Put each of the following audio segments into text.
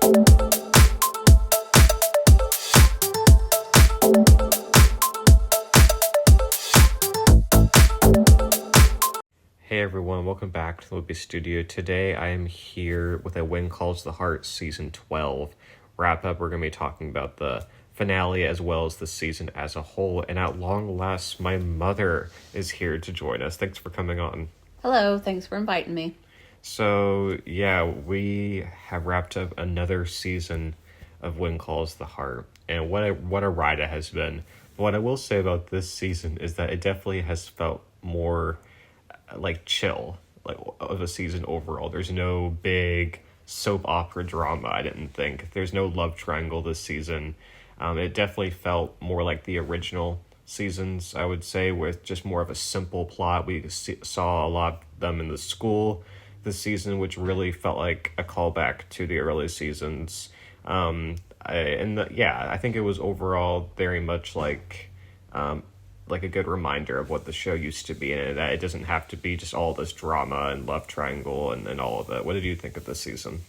Hey everyone, welcome back to the Loopy Studio. Today I am here with a When Calls the Heart Season 12 wrap-up. We're going to be talking about the finale as well as the season as a whole. And at long last, my mother is here to join us. Thanks for coming on. Hello, thanks for inviting me. So, yeah, we have wrapped up another season of When Calls the Heart. And what a ride it has been. What I will say about this season is that it definitely has felt more like chill like of a season overall. There's no big soap opera drama. I didn't think there's no love triangle this season. It definitely felt more like the original seasons, I would say, with just more of a simple plot. We saw a lot of them in the school this season, which really felt like a callback to the early seasons. I think it was overall very much like a good reminder of what the show used to be, and that it doesn't have to be just all this drama and love triangle and all of that. What did you think of this season?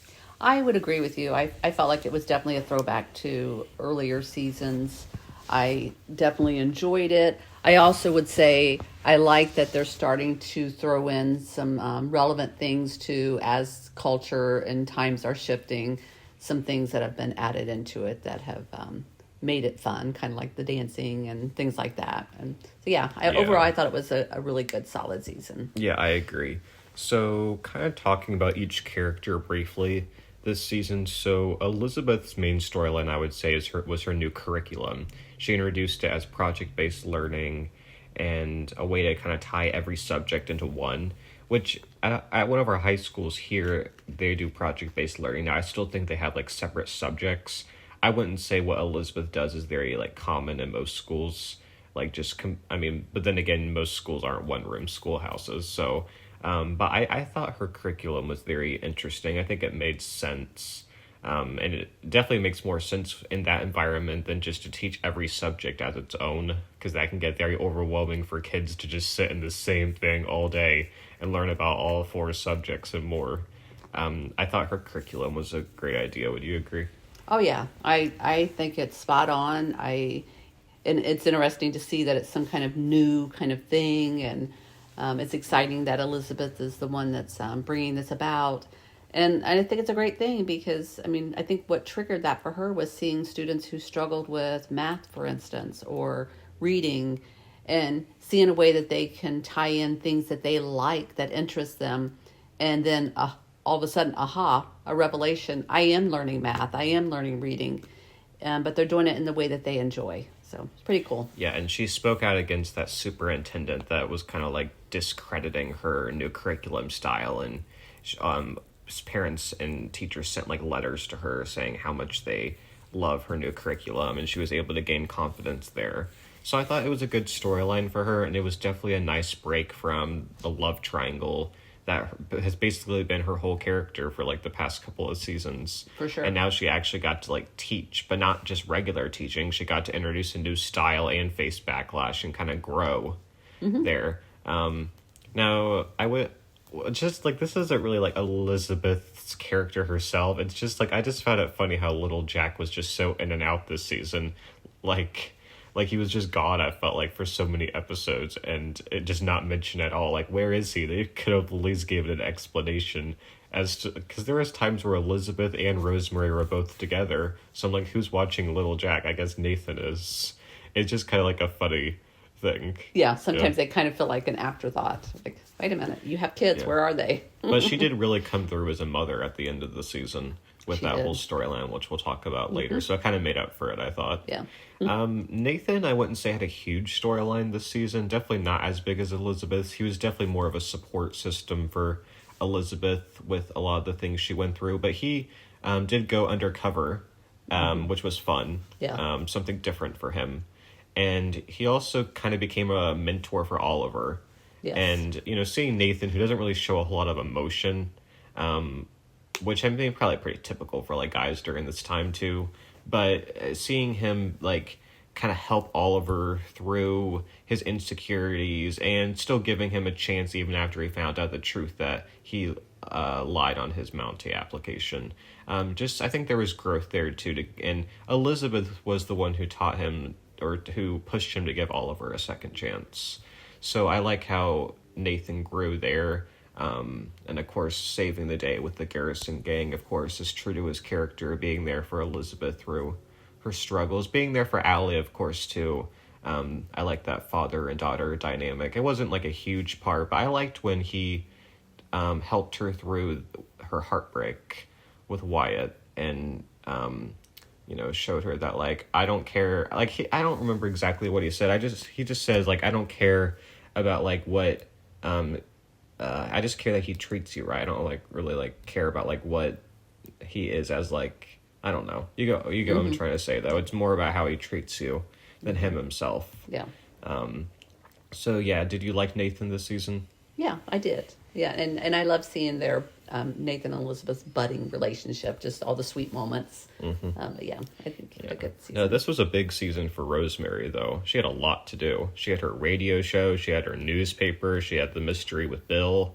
I would agree with you. I felt like it was definitely a throwback to earlier seasons. I definitely enjoyed it. I also would say I like that they're starting to throw in some relevant things to as culture and times are shifting, some things that have been added into it that have made it fun, kind of like the dancing and things like that. And so, overall, I thought it was a really good, solid season. Yeah, I agree. So, kind of talking about each character briefly this season. So, Elizabeth's main storyline, I would say, was her new curriculum. She introduced it as project-based learning and a way to kind of tie every subject into one, which at one of our high schools here, they do project-based learning. Now, I still think they have like separate subjects. I wouldn't say what Elizabeth does is very like common in most schools. But then again, most schools aren't one-room schoolhouses. So, but I thought her curriculum was very interesting. I think it made sense. And it definitely makes more sense in that environment than just to teach every subject as its own, because that can get very overwhelming for kids to just sit in the same thing all day and learn about all 4 subjects and more. I thought her curriculum was a great idea. Would you agree? Oh yeah, I think it's spot on. And it's interesting to see that it's some kind of new kind of thing, and it's exciting that Elizabeth is the one that's bringing this about. And I think it's a great thing because, I think what triggered that for her was seeing students who struggled with math, for instance, or reading, and seeing a way that they can tie in things that they like, that interest them, and then all of a sudden, a revelation. I am learning math. I am learning reading. But they're doing it in the way that they enjoy. So it's pretty cool. Yeah, and she spoke out against that superintendent that was kind of like discrediting her new curriculum style. And parents and teachers sent like letters to her saying how much they love her new curriculum. And she was able to gain confidence there. So I thought it was a good storyline for her. And it was definitely a nice break from the love triangle that has basically been her whole character for like the past couple of seasons. For sure. And now she actually got to like teach, but not just regular teaching. She got to introduce a new style and face backlash and kind of grow there. Now, I would just like, this isn't really like Elizabeth's character herself. It's just like, I just found it funny how little Jack was just so in and out this season. Like he was just gone, I felt like, for so many episodes, and it just not mentioned at all. Like, where is he? They could have at least given an explanation as to, because there was times where Elizabeth and Rosemary were both together. So I'm like, who's watching little Jack? I guess Nathan is. It's just kind of like a funny thing. Yeah, sometimes they kind of feel like an afterthought. Like, wait a minute, you have kids, where are they? But she did really come through as a mother at the end of the season with that whole storyline, which we'll talk about later. So it kind of made up for it, I thought. Yeah. Nathan, I wouldn't say had a huge storyline this season. Definitely not as big as Elizabeth's. He was definitely more of a support system for Elizabeth with a lot of the things she went through. But he did go undercover, which was fun. Yeah. Something different for him. And he also kind of became a mentor for Oliver. Yes. And, seeing Nathan, who doesn't really show a whole lot of emotion, which I mean, probably pretty typical for like guys during this time too. But seeing him like kind of help Oliver through his insecurities and still giving him a chance even after he found out the truth that he lied on his Mountie application. I think there was growth there too. And Elizabeth was the one who taught him or who pushed him to give Oliver a second chance. So I like how Nathan grew there. And of course, saving the day with the Garrison gang, of course, is true to his character, being there for Elizabeth through her struggles, being there for Allie, of course, too. I like that father and daughter dynamic. It wasn't like a huge part, but I liked when he helped her through her heartbreak with Wyatt and, showed her that, like, I don't care. Like, I don't remember exactly what he said. He just says, like, I don't care about, like, what, I just care that he treats you right. I don't, like, really, like, care about, like, what he is as, like, I don't know. You go what I'm trying to say, though. It's more about how he treats you than him himself. Yeah. So, yeah, did you like Nathan this season? Yeah, I did. Yeah, and I love seeing their Nathan and Elizabeth's budding relationship, just all the sweet moments. Yeah, I think it had a good season. No, this was a big season for Rosemary, though. She had a lot to do. She had her radio show, she had her newspaper, she had the mystery with Bill.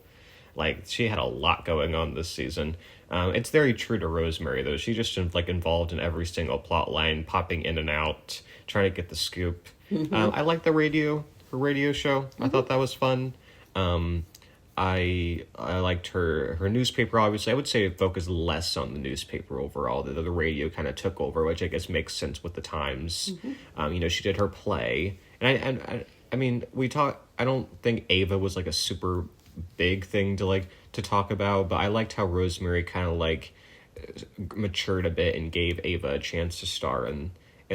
Like, she had a lot going on this season. It's very true to Rosemary, though. She just, like, involved in every single plot line, popping in and out, trying to get the scoop. I liked her radio show. I thought that was fun. I liked her newspaper, obviously. I would say it focused less on the newspaper overall. The radio kind of took over, which I guess makes sense with the times. She did her play. And I mean, I don't think Ava was like a super big thing to talk about, but I liked how Rosemary kind of like matured a bit and gave Ava a chance to star in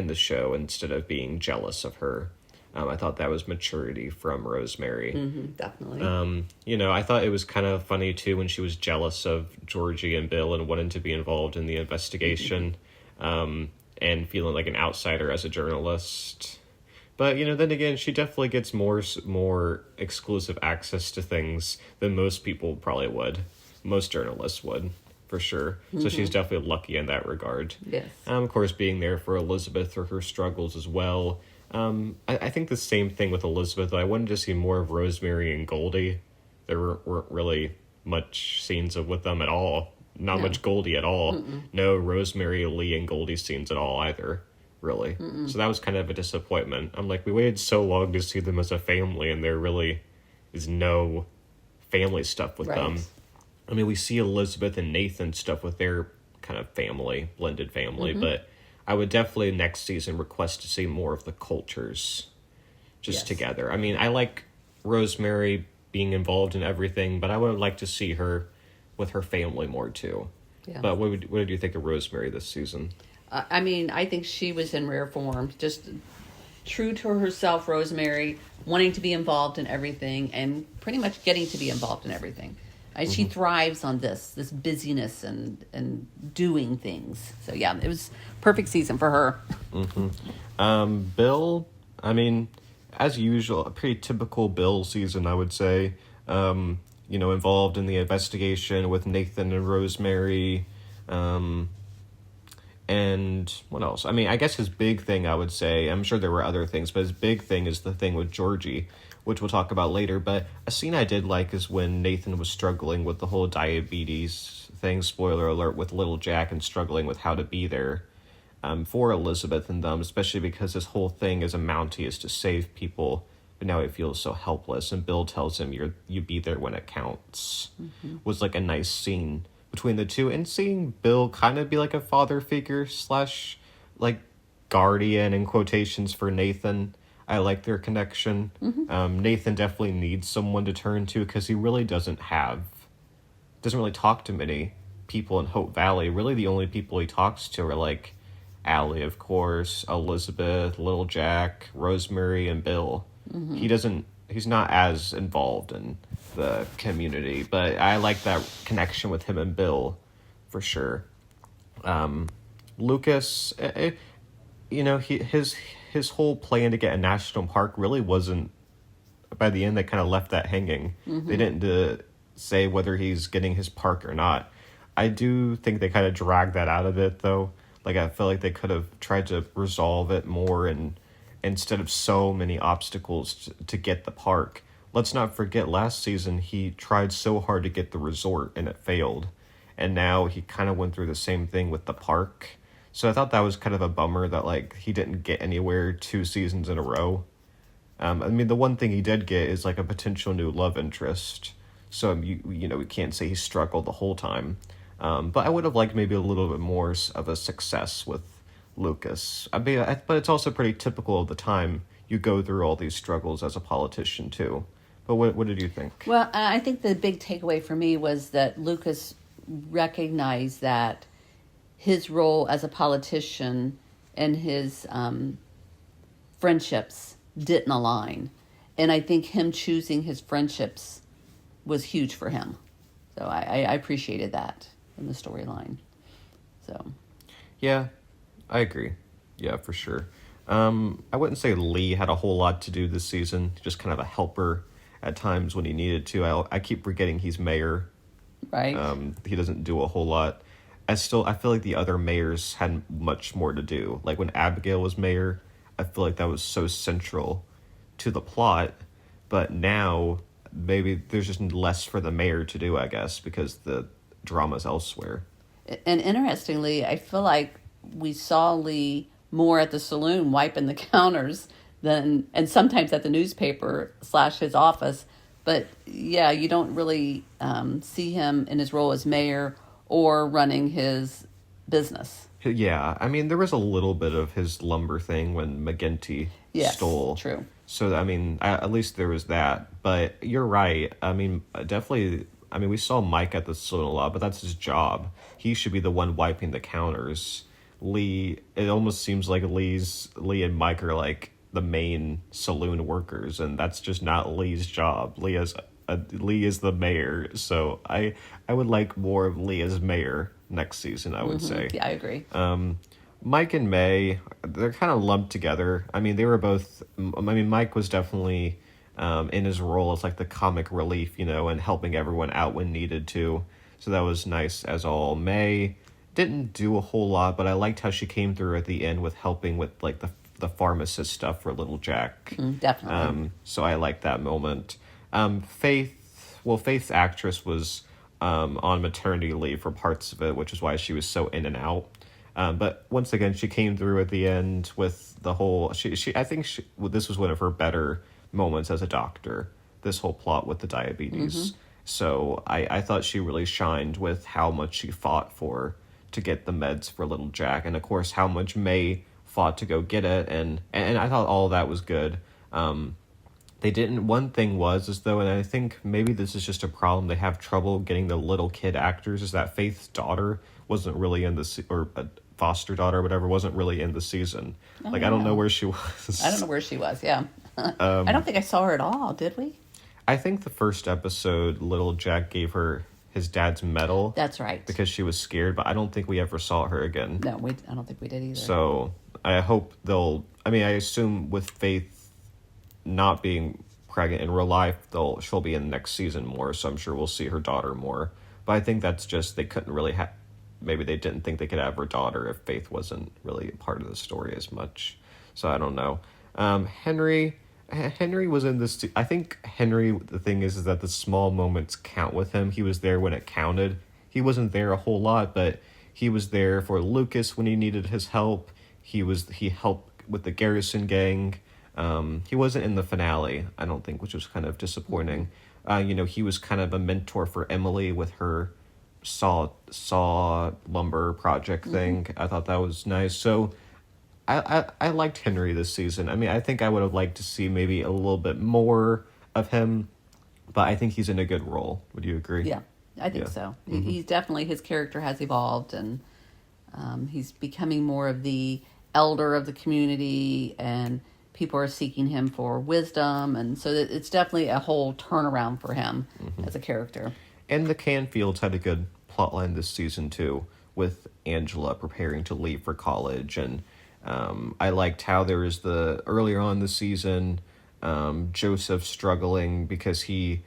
the show instead of being jealous of her. I thought that was maturity from Rosemary. Definitely. I thought it was kind of funny, too, when she was jealous of Georgie and Bill and wanted to be involved in the investigation and feeling like an outsider as a journalist. But, then again, she definitely gets more exclusive access to things than most people probably would. Most journalists would, for sure. So she's definitely lucky in that regard. Yes. Of course, being there for Elizabeth through her struggles as well. I think the same thing with Elizabeth. I wanted to see more of Rosemary and Goldie. There weren't really much scenes with them at all. Not much Goldie at all. No Rosemary, Lee, and Goldie scenes at all either, really. So that was kind of a disappointment. I'm like, we waited so long to see them as a family, and there really is no family stuff with them. I mean, we see Elizabeth and Nathan stuff with their kind of family, blended family, but I would definitely next season request to see more of the cultures together. I mean, I like Rosemary being involved in everything, but I would like to see her with her family more too. Yeah. But what did you think of Rosemary this season? I mean, I think she was in rare form, just true to herself, Rosemary, wanting to be involved in everything and pretty much getting to be involved in everything. She thrives on this busyness and doing things. So, yeah, it was perfect season for her. Bill, I mean, as usual, a pretty typical Bill season, I would say. Involved in the investigation with Nathan and Rosemary. And what else? I mean, I guess his big thing, I would say, I'm sure there were other things, but his big thing is the thing with Georgie, which we'll talk about later. But a scene I did like is when Nathan was struggling with the whole diabetes thing, spoiler alert, with little Jack, and struggling with how to be there for Elizabeth and them, especially because his whole thing as a Mountie is to save people, but now he feels so helpless, and Bill tells him you be there when it counts. Was like a nice scene between the two, and seeing Bill kind of be like a father figure / like guardian in quotations for Nathan. I like their connection. Nathan definitely needs someone to turn to because he really doesn't really talk to many people in Hope Valley. Really the only people he talks to are like Allie, of course, Elizabeth, Little Jack, Rosemary, and Bill. He's not as involved in the community, but I like that connection with him and Bill for sure. Lucas, his whole plan to get a national park really wasn't, by the end they kind of left that hanging. They didn't say whether he's getting his park or not. I do think they kind of dragged that out of it, though. Like, I feel like they could have tried to resolve it more and instead of so many obstacles to get the park. Let's not forget last season he tried so hard to get the resort and it failed. And now he kind of went through the same thing with the park. So I thought that was kind of a bummer that like he didn't get anywhere 2 seasons in a row. I mean, the one thing he did get is like a potential new love interest. So we can't say he struggled the whole time. But I would have liked maybe a little bit more of a success with Lucas. I mean, but it's also pretty typical of the time you go through all these struggles as a politician too. But what did you think? Well, I think the big takeaway for me was that Lucas recognized that his role as a politician and his friendships didn't align. And I think him choosing his friendships was huge for him. So I appreciated that in the storyline. So, Yeah, I agree. Yeah, for sure. I wouldn't say Lee had a whole lot to do this season. Just kind of a helper at times when he needed to. I keep forgetting he's mayor. right. He doesn't do a whole lot. I feel like the other mayors had much more to do. Like when Abigail was mayor, I feel like that was so central to the plot. But now maybe there's just less for the mayor to do, I guess, because the drama's elsewhere. And interestingly, I feel like we saw Lee more at the saloon wiping the counters than, and sometimes at the newspaper / his office. But yeah, you don't really see him in his role as mayor or running his business. Yeah, I mean, there was a little bit of his lumber thing when McGinty Yes, stole. true. So, I mean, at least there was that. But you're right. I mean, definitely, I mean, we saw Mike at the saloon a lot, but that's his job. He should be the one wiping the counters. Lee, it almost seems like Lee and Mike are like the main saloon workers, and that's just not Lee's job. Lee is the mayor, so I would like more of Lee as mayor next season, I would say. Yeah, I agree. Mike and May, they're kind of lumped together. I mean, they were both. I mean, Mike was definitely in his role as like the comic relief, and helping everyone out when needed to. So that was nice as all. May didn't do a whole lot, but I liked how she came through at the end with helping with like the pharmacist stuff for little Jack. Definitely. So I liked that moment. Faith's actress was on maternity leave for parts of it, which is why she was so in and out. But once again, she came through at the end with the whole. I think this was one of her better moments as a doctor. This whole plot with the diabetes. So I thought she really shined with how much she fought to get the meds for little Jack, and of course how much May fought to go get it, and I thought all of that was good. They didn't. One thing was as though, and I think maybe this is just a problem. They have trouble getting the little kid actors. Is that Faith's daughter wasn't really in the or a foster daughter or whatever wasn't really in the season. I don't know where she was. I don't know where she was. Yeah, I don't think I saw her at all. Did we? I think the first episode, little Jack gave her his dad's medal. That's right. Because she was scared, but I don't think we ever saw her again. No, I don't think we did either. So I hope they'll. I mean, I assume with Faith not being pregnant in real life, she'll be in the next season more. So I'm sure we'll see her daughter more. But I think that's just they couldn't really have. Maybe they didn't think they could have her daughter if Faith wasn't really a part of the story as much. So I don't know. Henry was in this. I think Henry. The thing is that the small moments count with him. He was there when it counted. He wasn't there a whole lot, but he was there for Lucas when he needed his help. He helped with the Garrison gang. He wasn't in the finale, I don't think, which was kind of disappointing. He was kind of a mentor for Emily with her saw lumber project thing. I thought that was nice. So I liked Henry this season. I mean, I think I would have liked to see maybe a little bit more of him, but I think he's in a good role. Would you agree? Yeah, I think so. He's definitely, his character has evolved, and he's becoming more of the elder of the community, and people are seeking him for wisdom, and so it's definitely a whole turnaround for him as a character. And the Canfields had a good plotline this season too, with Angela preparing to leave for college, and I liked how there was earlier on the season, Joseph struggling because he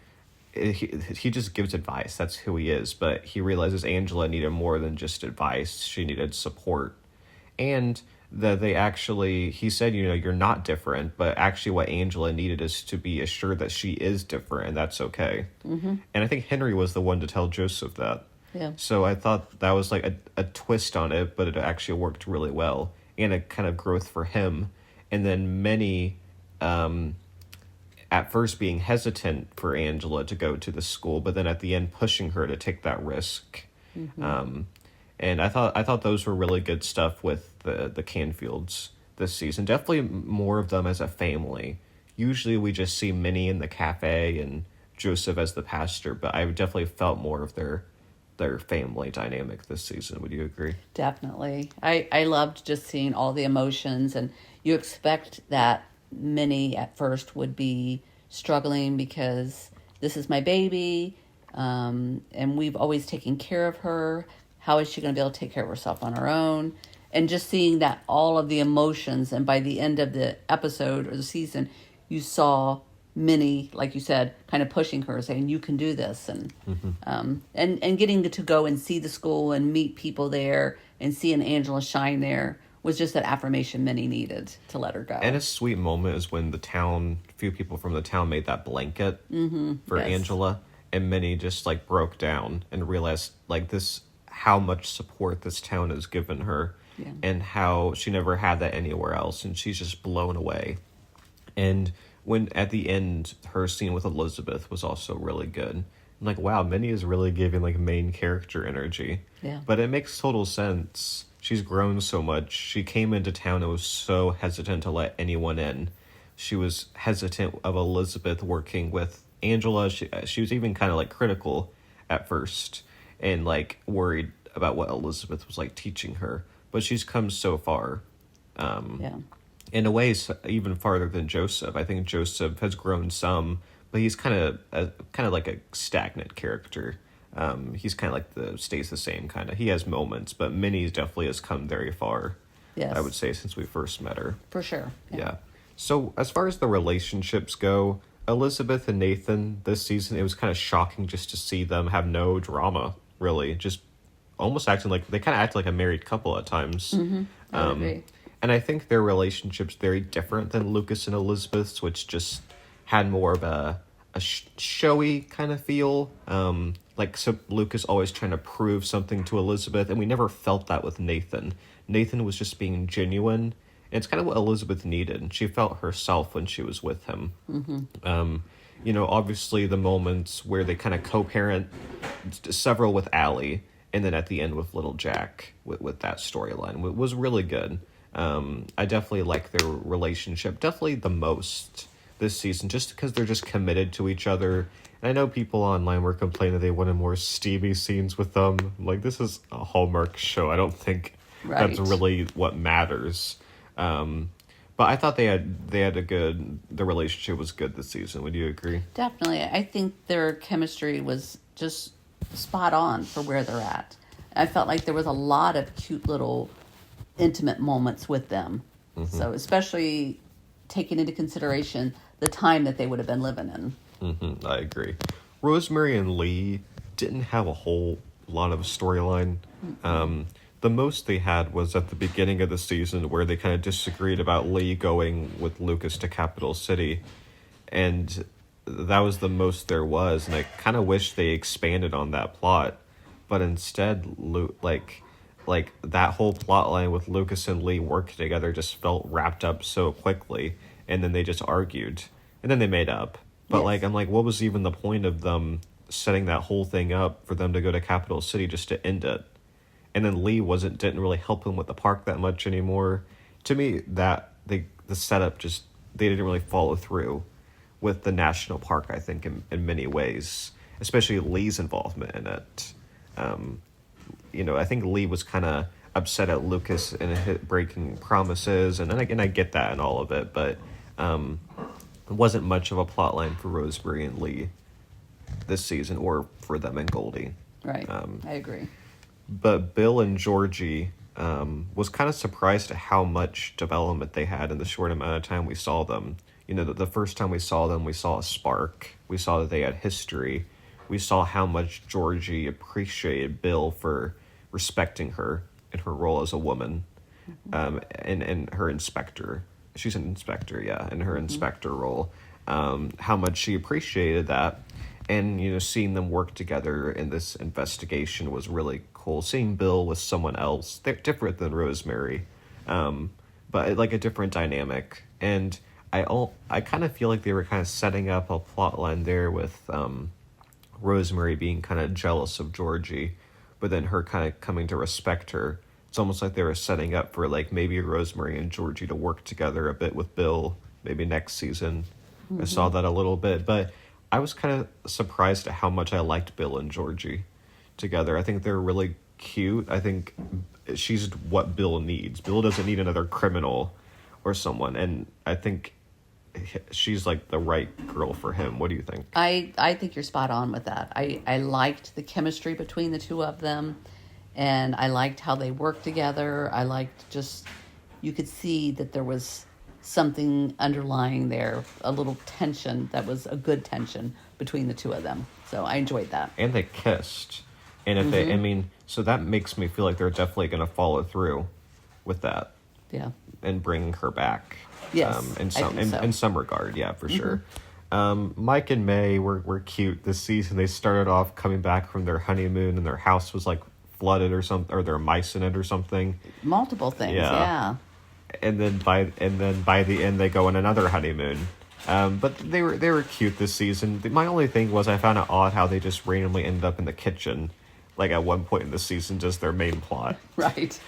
just gives advice. That's who he is, but he realizes Angela needed more than just advice. She needed support. And that they actually, he said, you're not different, but actually what Angela needed is to be assured that she is different, and that's okay. And I think Henry was the one to tell Joseph that. Yeah. So I thought that was like a twist on it, but it actually worked really well, and a kind of growth for him. And then Minnie, at first being hesitant for Angela to go to the school, but then at the end pushing her to take that risk. And I thought those were really good stuff with the Canfields this season. Definitely more of them as a family. Usually we just see Minnie in the cafe and Joseph as the pastor, but I definitely felt more of their family dynamic this season. Would you agree? Definitely. I loved just seeing all the emotions, and you expect that Minnie at first would be struggling because this is my baby, and we've always taken care of her. How is she going to be able to take care of herself on her own? And just seeing that all of the emotions, and by the end of the episode or the season, you saw Minnie, like you said, kind of pushing her, saying, "You can do this," and and getting to go and see the school and meet people there, and seeing Angela shine there was just that affirmation Minnie needed to let her go. And a sweet moment is when few people from the town made that blanket for Yes. Angela, and Minnie just like broke down and realized like how much support this town has given her, and how she never had that anywhere else, and she's just blown away. And when at the end, her scene with Elizabeth was also really good. I'm like, wow, Minnie is really giving like main character energy. Yeah. But it makes total sense. She's grown so much. She came into town and was so hesitant to let anyone in. She was hesitant of Elizabeth working with Angela. She was even kind of like critical at first, and like worried about what Elizabeth was like teaching her. But she's come so far. In a way, even farther than Joseph. I think Joseph has grown some, but he's kind of like a stagnant character. He's kind of like stays the same kind of. He has moments, but Minnie definitely has come very far. Yes. I would say since we first met her. For sure. Yeah. So as far as the relationships go, Elizabeth and Nathan this season, it was kind of shocking just to see them have no drama. Really, just almost acting like they kind of act like a married couple at times. I would agree. And I think their relationship's very different than Lucas and Elizabeth's, which just had more of a showy kind of feel. So Lucas always trying to prove something to Elizabeth, and we never felt that with Nathan. Nathan was just being genuine, and it's kind of what Elizabeth needed. She felt herself when she was with him. Obviously the moments where they kind of co-parent, several with Allie, and then at the end with little Jack, with that storyline, was really good. I definitely like their relationship, definitely the most this season, just because they're just committed to each other. And I know people online were complaining they wanted more Stevie scenes with them. Like, this is a Hallmark show. I don't think that's really what matters. But I thought the relationship was good this season. Would you agree? Definitely. I think their chemistry was just spot on for where they're at. I felt like there was a lot of cute little intimate moments with them. So especially taking into consideration the time that they would have been living in. I agree. Rosemary and Lee didn't have a whole lot of storyline. The most they had was at the beginning of the season, where they kind of disagreed about Lee going with Lucas to Capital City, and that was the most there was. And I kind of wish they expanded on that plot, but instead, like that whole plot line with Lucas and Lee working together just felt wrapped up so quickly, and then they just argued, and then they made up. But I'm like, what was even the point of them setting that whole thing up for them to go to Capital City just to end it? And then Lee didn't really help him with the park that much anymore. To me, the setup just, they didn't really follow through with the national park, I think, in many ways, especially Lee's involvement in it. I think Lee was kind of upset at Lucas and breaking promises, and then I get that and all of it, but it wasn't much of a plot line for Rosemary and Lee this season, or for them and Goldie. Right. I agree. But Bill and Georgie was kind of surprised at how much development they had in the short amount of time we saw them. The first time we saw them, we saw a spark. We saw that they had history. We saw how much Georgie appreciated Bill for respecting her in her role as a woman. in her inspector. She's an inspector, yeah, in her inspector role. How much she appreciated that, and seeing them work together in this investigation was really cool. Seeing Bill with someone else, they're different than Rosemary, but like a different dynamic. And I kind of feel like they were kind of setting up a plot line there with Rosemary being kind of jealous of Georgie, but then her kind of coming to respect her. It's almost like they were setting up for like maybe Rosemary and Georgie to work together a bit with Bill, maybe next season. I saw that a little bit, but I was kind of surprised at how much I liked Bill and Georgie together. I think they're really cute. I think she's what Bill needs. Bill doesn't need another criminal or someone, and I think she's like the right girl for him. What do you think? I think you're spot on with that. I liked the chemistry between the two of them, and I liked how they worked together. I liked just, you could see that there was something underlying there, a little tension that was a good tension between the two of them. So I enjoyed that. And they kissed. And if they, I mean, so that makes me feel like they're definitely going to follow through with that. Yeah. And bring her back. Yes, in I think so. In some regard, yeah, for sure. Mike and May were cute this season. They started off coming back from their honeymoon, and their house was like flooded or something, or there were mice in it or something. Multiple things, yeah. And then by the end, they go on another honeymoon. But they were cute this season. My only thing was I found it odd how they just randomly ended up in the kitchen, like at one point in the season, just their main plot. Right.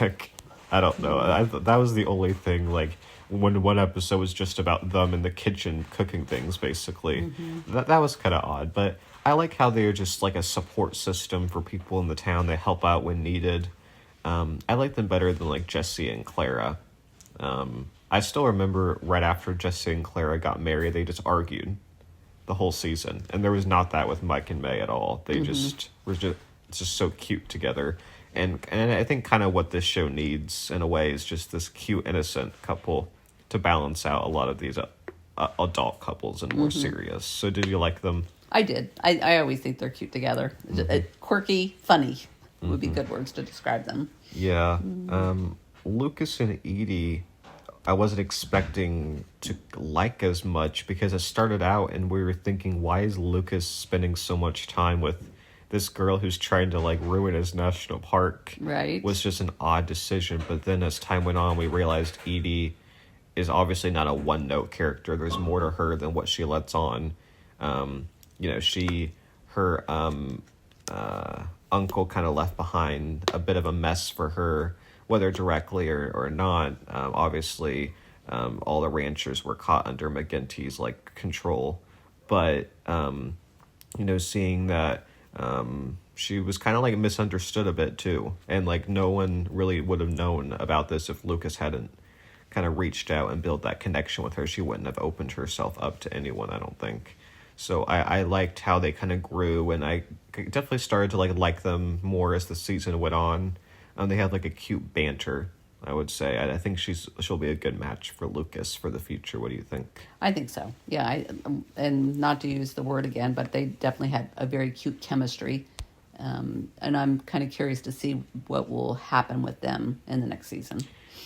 Like, I don't know. That was the only thing. Like, when one episode was just about them in the kitchen cooking things, basically. That was kind of odd. But I like how they're just like a support system for people in the town. They help out when needed. I like them better than like Jesse and Clara. I still remember right after Jesse and Clara got married, they just argued the whole season, and there was not that with Mike and May at all. They just were just so cute together, and I think kind of what this show needs in a way is just this cute, innocent couple to balance out a lot of these adult couples and more serious. So, did you like them? I did. I always think they're cute together. Quirky, funny would be good words to describe them. Yeah. Lucas and Edie, I wasn't expecting to like as much because it started out and we were thinking, why is Lucas spending so much time with this girl who's trying to like ruin his national park? Right. Was just an odd decision. But then as time went on, we realized Edie is obviously not a one-note character. There's more to her than what she lets on. Her uncle kind of left behind a bit of a mess for her, whether directly or not. Obviously, all the ranchers were caught under McGinty's like control, but seeing that she was kind of like misunderstood a bit too, and like no one really would have known about this if Lucas hadn't kind of reached out and built that connection with her. She wouldn't have opened herself up to anyone, I don't think. So I liked how they kind of grew, and I definitely started to like them more as the season went on. They had like a cute banter, I would say. I think she'll be a good match for Lucas for the future. What do you think? I think so. Yeah, and not to use the word again, but they definitely had a very cute chemistry. And I'm kind of curious to see what will happen with them in the next season.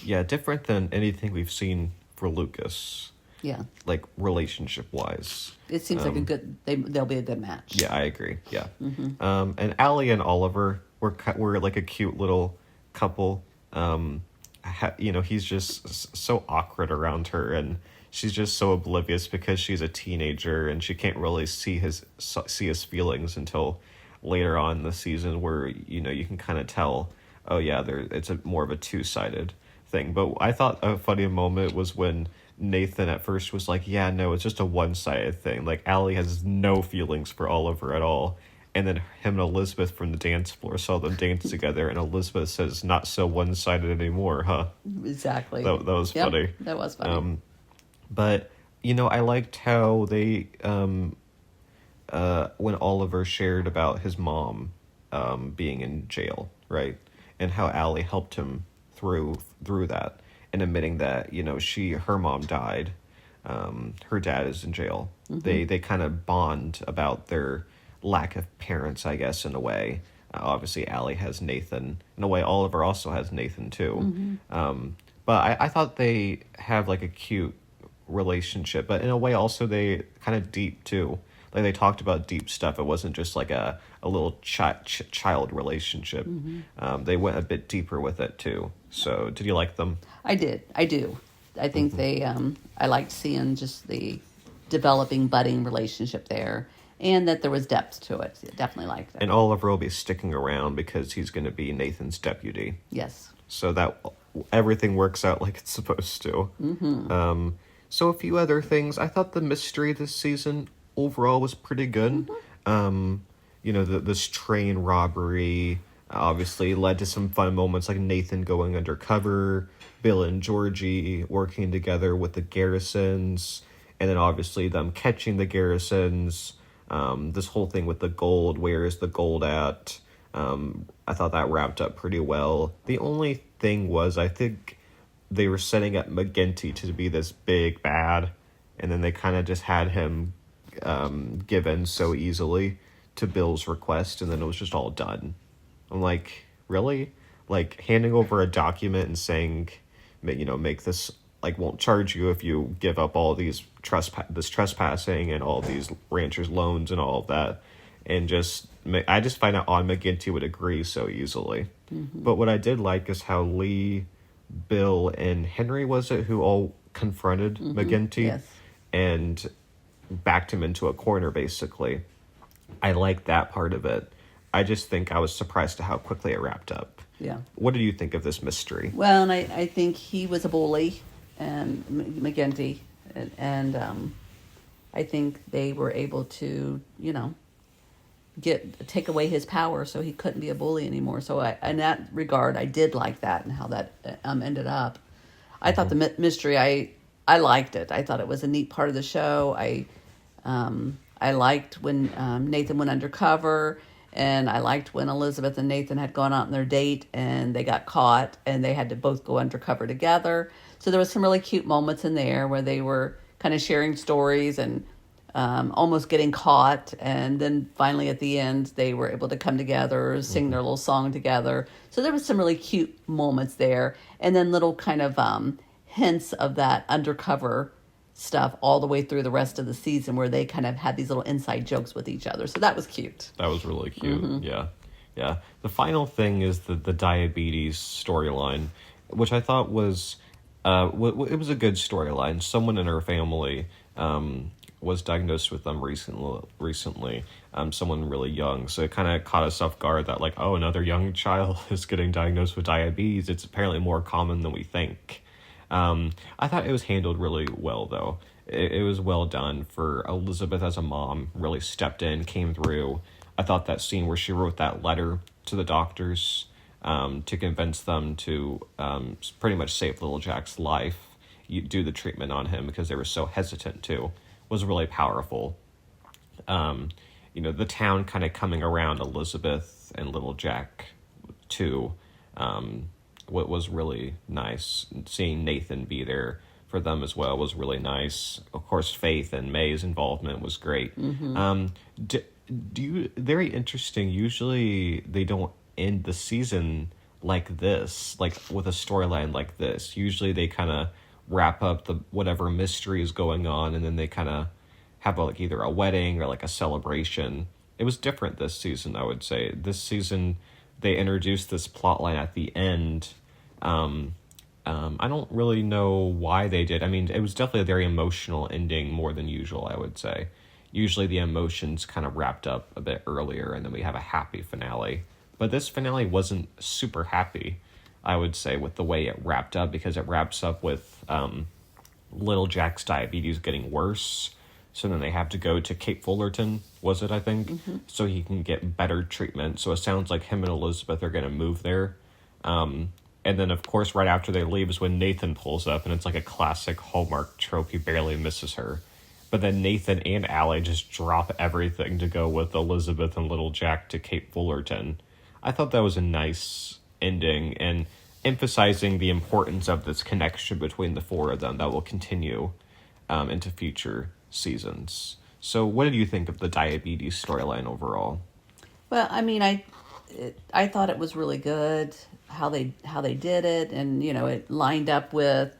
Yeah, different than anything we've seen for Lucas. Yeah. Like, relationship-wise. It seems like they'll be a good match. Yeah, I agree. Yeah. And Allie and Oliver were like a cute little couple. He's just so awkward around her, and she's just so oblivious because she's a teenager, and she can't really see his feelings until later on in the season, where you can kind of tell, oh yeah, it's more of a two-sided thing. But I thought a funny moment was when Nathan at first was like, yeah, no, it's just a one-sided thing. Like, Allie has no feelings for Oliver at all. And then him and Elizabeth from the dance floor saw them dance together, and Elizabeth says, not so one-sided anymore, huh? Exactly. That was funny. That was funny. But, I liked how they, when Oliver shared about his mom being in jail, right? And how Allie helped him through that, and admitting that, her mom died. Her dad is in jail. They kind of bond about their lack of parents, I guess, in a way. Obviously, Allie has Nathan. In a way, Oliver also has Nathan too. But I thought they have like a cute relationship, but in a way also they kind of deep too. Like they talked about deep stuff. It wasn't just like a little child relationship. They went a bit deeper with it too. So did you like them? I did. I do. I think I liked seeing just the developing, budding relationship there, and that there was depth to it. Definitely liked it. And Oliver will be sticking around because he's going to be Nathan's deputy. Yes. So that everything works out like it's supposed to. So a few other things. I thought the mystery this season overall was pretty good. This train robbery obviously led to some fun moments, like Nathan going undercover, Bill and Georgie working together with the Garrisons, and then obviously them catching the Garrisons. This whole thing with the gold, where is the gold at? I thought that wrapped up pretty well. The only thing was, I think they were setting up McGinty to be this big bad, and then they kind of just had him give in so easily to Bill's request, and then it was just all done. I'm like, really? Like, handing over a document and saying, make this, like, won't charge you if you give up all these trespassing and all these ranchers' loans and all of that. And I just find it odd McGinty would agree so easily. But what I did like is how Lee, Bill, and Henry, was it, who all confronted McGinty Yes. and backed him into a corner, basically. I like that part of it. I just think I was surprised at how quickly it wrapped up. Yeah. What did you think of this mystery? Well, and I think he was a bully, and McGinty, and I think they were able to, take away his power, so he couldn't be a bully anymore. So in that regard, I did like that and how that ended up. I thought the mystery, I liked it. I thought it was a neat part of the show. I liked when Nathan went undercover, and I liked when Elizabeth and Nathan had gone out on their date and they got caught and they had to both go undercover together. So there was some really cute moments in there where they were kind of sharing stories and almost getting caught, and then finally at the end they were able to come together, sing their little song together. So there was some really cute moments there, and then little kind of hints of that undercover stuff all the way through the rest of the season, where they kind of had these little inside jokes with each other. So that was cute. That was really cute. Yeah. The final thing is the diabetes storyline, which I thought was it was a good storyline. Someone in her family was diagnosed with them recently, someone really young. So it kind of caught us off guard that, like, oh, another young child is getting diagnosed with diabetes. It's apparently more common than we think. I thought it was handled really well, though. It was well done. For Elizabeth as a mom, really stepped in, came through. I thought that scene where she wrote that letter to the doctors to convince them to pretty much save little Jack's life, do the treatment on him because they were so hesitant to, was really powerful. The town kind of coming around Elizabeth and little Jack too, what was really nice. Seeing Nathan be there for them as well was really nice. Of course, Faith and May's involvement was great. Very interesting. Usually they don't end the season like this, like with a storyline like this. Usually they kind of wrap up the whatever mystery is going on, and then they kind of have like either a wedding or like a celebration. It was different this season, I would say. This season they introduced this plot line at the end. I don't really know why they did. I mean, it was definitely a very emotional ending, more than usual, I would say. Usually the emotions kind of wrapped up a bit earlier, and then we have a happy finale. But this finale wasn't super happy, I would say, with the way it wrapped up, because it wraps up with little Jack's diabetes getting worse. So then they have to go to Cape Fullerton, was it, I think? So he can get better treatment. So it sounds like him and Elizabeth are going to move there. And then, of course, right after they leave is when Nathan pulls up, and it's like a classic Hallmark trope. He barely misses her. But then Nathan and Allie just drop everything to go with Elizabeth and little Jack to Cape Fullerton. I thought that was a nice ending, and emphasizing the importance of this connection between the four of them that will continue into future seasons. So what did you think of the diabetes storyline overall? Well, I mean, I thought it was really good how they did it, and it lined up with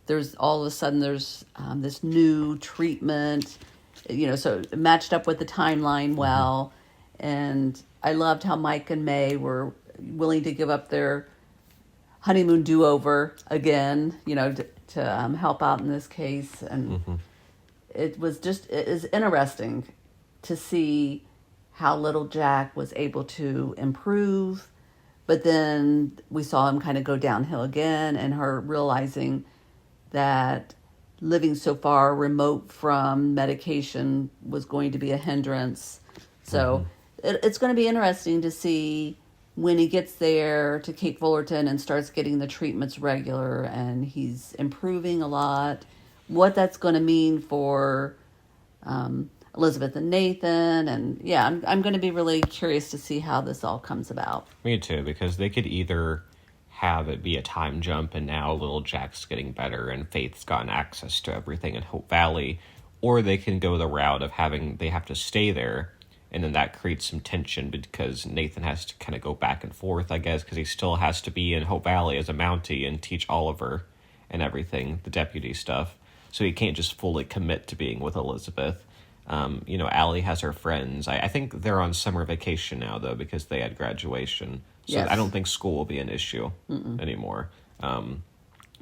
there's all of a sudden there's this new treatment, so it matched up with the timeline well, and I loved how Mike and May were willing to give up their honeymoon do-over again, to help out in this case, and it is interesting to see how little Jack was able to improve, but then we saw him kind of go downhill again, and her realizing that living so far remote from medication was going to be a hindrance. So it's going to be interesting to see when he gets there to Cape Fullerton and starts getting the treatments regular and he's improving a lot, what that's going to mean for Elizabeth and Nathan. And yeah, I'm going to be really curious to see how this all comes about. Me too, because they could either have it be a time jump and now little Jack's getting better and Faith's gotten access to everything in Hope Valley, or they can go the route of they have to stay there, and then that creates some tension because Nathan has to kind of go back and forth, I guess, because he still has to be in Hope Valley as a Mountie and teach Oliver and everything, the deputy stuff. So he can't just fully commit to being with Elizabeth. Allie has her friends. I think they're on summer vacation now, though, because they had graduation. So yes. I don't think school will be an issue anymore. But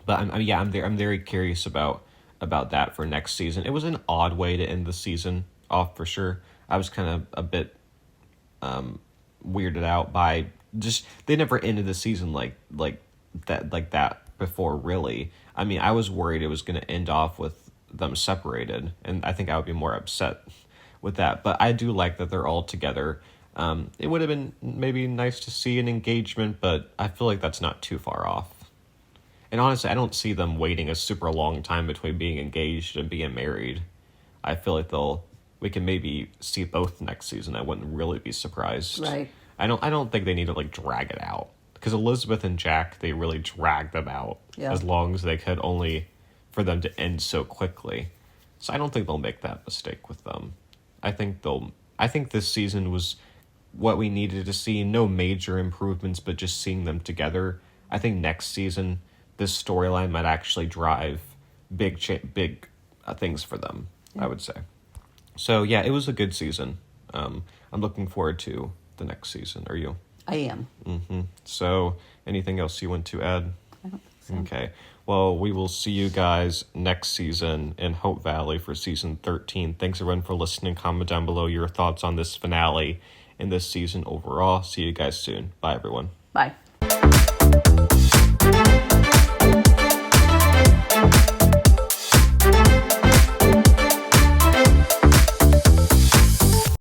I'm very curious about that for next season. It was an odd way to end the season off for sure. I was kind of a bit weirded out by just they never ended the season like that before, really. I mean, I was worried it was going to end off with them separated, and I think I would be more upset with that. But I do like that they're all together. It would have been maybe nice to see an engagement, but I feel like that's not too far off. And honestly, I don't see them waiting a super long time between being engaged and being married. I feel like we can maybe see both next season. I wouldn't really be surprised. Right. I don't think they need to drag it out, because Elizabeth and Jack, they really dragged them out as long as they could, only for them to end so quickly. So I don't think they'll make that mistake with them. I think this season was what we needed to see. No major improvements, but just seeing them together. I think next season, this storyline might actually drive big things for them, I would say. So, yeah, it was a good season. I'm looking forward to the next season. Are you? I am. Mm-hmm. So, anything else you want to add? I don't think so. Okay. Well, we will see you guys next season in Hope Valley for season 13. Thanks, everyone, for listening. Comment down below your thoughts on this finale and this season overall. See you guys soon. Bye, everyone. Bye.